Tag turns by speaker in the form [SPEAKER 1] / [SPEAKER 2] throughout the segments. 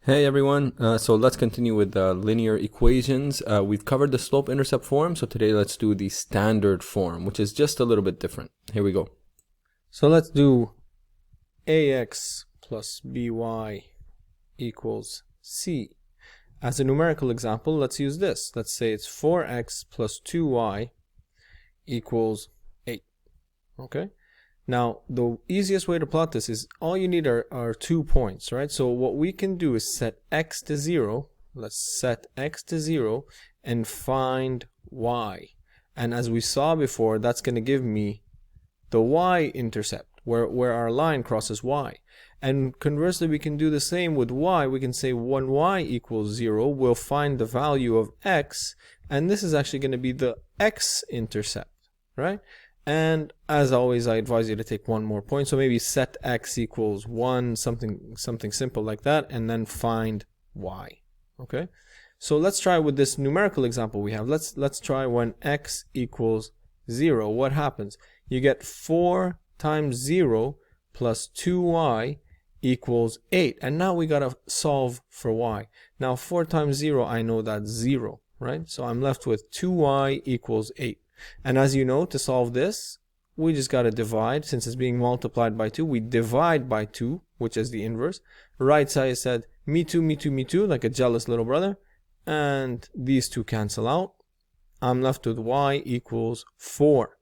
[SPEAKER 1] Hey everyone, so let's continue with linear equations. We've covered the slope-intercept form, so today let's do the standard form, which is just a little bit different. Here we go.
[SPEAKER 2] So let's do ax plus by equals c. As a numerical example, let's use this. Let's say it's 4x plus 2y equals 8. Okay? Now, the easiest way to plot this is all you need are 2 points, right? So what we can do is set x to 0. Let's set x to 0 and find y. And as we saw before, that's going to give me the y-intercept, where our line crosses y. And conversely, we can do the same with y. We can say when y equals 0, we'll find the value of x, and this is actually going to be the x-intercept, right? And as always, I advise you to take one more point. So maybe set x equals 1, something simple like that, and then find y. Okay? So let's try with this numerical example we have. Let's try when x equals 0. What happens? You get 4 times 0 plus 2y equals 8. And now we got to solve for y. Now 4 times 0, I know that's 0, right? So I'm left with 2y equals 8. And as you know, to solve this, we just got to divide. Since it's being multiplied by 2, we divide by 2, which is the inverse. Right side said, me too, me too, me too, like a jealous little brother. And these two cancel out. I'm left with y equals 4.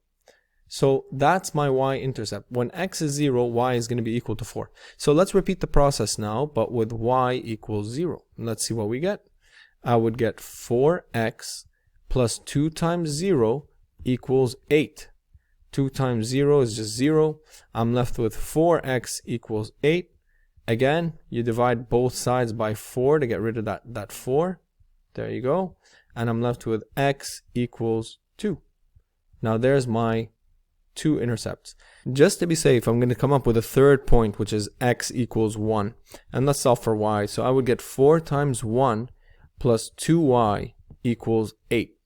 [SPEAKER 2] So that's my y-intercept. When x is 0, y is going to be equal to 4. So let's repeat the process now, but with y equals 0. Let's see what we get. I would get 4x plus 2 times 0 equals 8. 2 times 0 is just 0. I'm left with 4x equals 8. Again, you divide both sides by 4 to get rid of that 4. There you go. And I'm left with x equals 2. Now there's my 2 intercepts. Just to be safe, I'm going to come up with a third point, which is x equals 1. And let's solve for y. So I would get 4 times 1 plus 2y equals 8.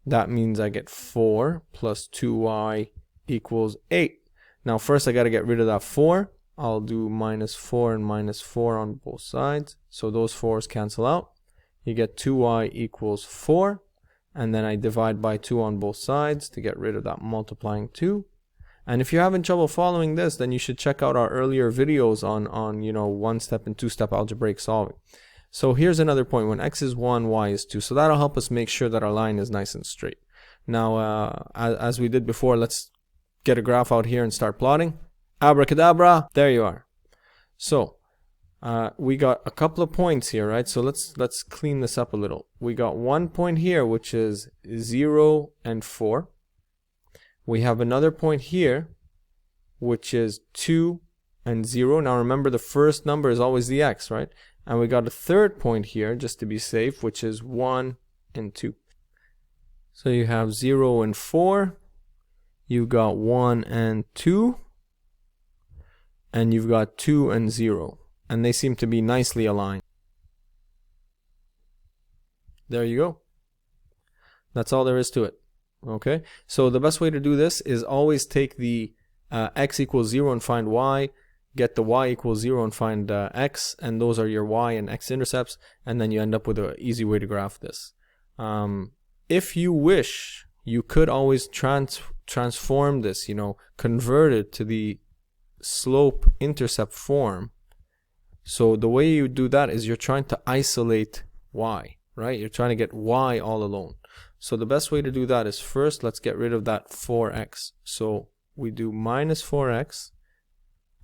[SPEAKER 2] That means I get 4 plus 2y equals 8. Now first I got to get rid of that 4. I'll do minus 4 and minus 4 on both sides. So those 4's cancel out. You get 2y equals 4. And then I divide by 2 on both sides to get rid of that multiplying 2. And if you're having trouble following this, then you should check out our earlier videos on you know, 1-step and 2-step algebraic solving. So here's another point. When x is 1, y is 2. So that'll help us make sure that our line is nice and straight. Now, as we did before, let's get a graph out here and start plotting. Abracadabra, there you are. So we got a couple of points here, right? So let's clean this up a little. We got one point here, which is 0 and 4. We have another point here, which is 2 and 0. Now remember, the first number is always the x, right? And we got a third point here, just to be safe, which is 1 and 2. So you have 0 and 4. You've got 1 and 2. And you've got 2 and 0. And they seem to be nicely aligned. There you go. That's all there is to it. Okay? So the best way to do this is always take the x equals 0 and find y. Get the y equals 0 and find x, and those are your y and x intercepts, and then you end up with an easy way to graph this. If you wish, you could always transform this, you know, convert it to the slope-intercept form. So the way you do that is you're trying to isolate y, right? You're trying to get y all alone. So the best way to do that is first, let's get rid of that 4x. So we do minus 4x.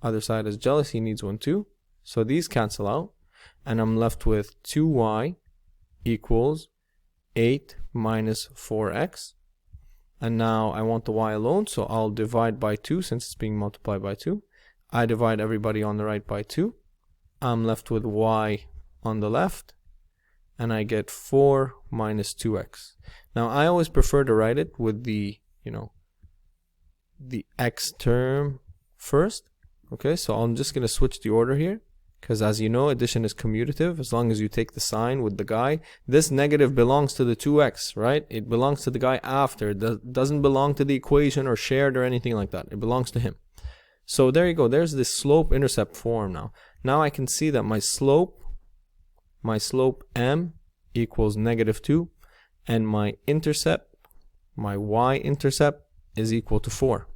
[SPEAKER 2] Other side is jealous, he needs one too. So these cancel out, and I'm left with 2y equals 8 minus 4x. And now I want the y alone, so I'll divide by 2 since it's being multiplied by 2. I divide everybody on the right by 2. I'm left with y on the left, and I get 4 minus 2x. Now I always prefer to write it with the, you know, the x term first. Okay, so I'm just going to switch the order here, because as you know, addition is commutative. As long as you take the sign with the guy, this negative belongs to the 2x, right? It belongs to the guy after. It doesn't belong to the equation or shared or anything like that. It belongs to him. So there you go. There's this slope-intercept form now. Now I can see that my slope my slope m equals -2, and my intercept, my y-intercept, is equal to 4,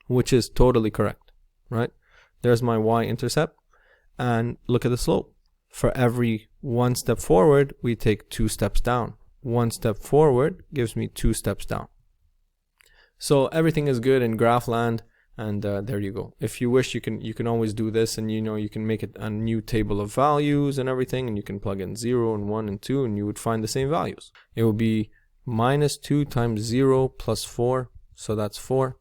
[SPEAKER 2] which is totally correct, right? There's my y-intercept, and look at the slope. For every 1 step forward, we take 2 steps down. 1 step forward gives me 2 steps down. So everything is good in graph land, and there you go. If you wish, you can always do this, and you can make it a new table of values and everything, and you can plug in 0 and 1 and 2, and you would find the same values. It would be -2 times 0 plus 4, so that's 4.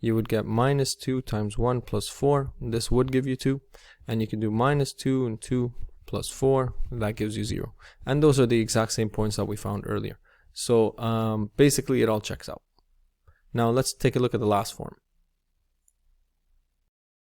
[SPEAKER 2] You would get -2 times 1 plus 4, this would give you 2, and you can do -2 and 2 plus 4, that gives you 0. And those are the exact same points that we found earlier. So basically it all checks out. Now let's take a look at the last form.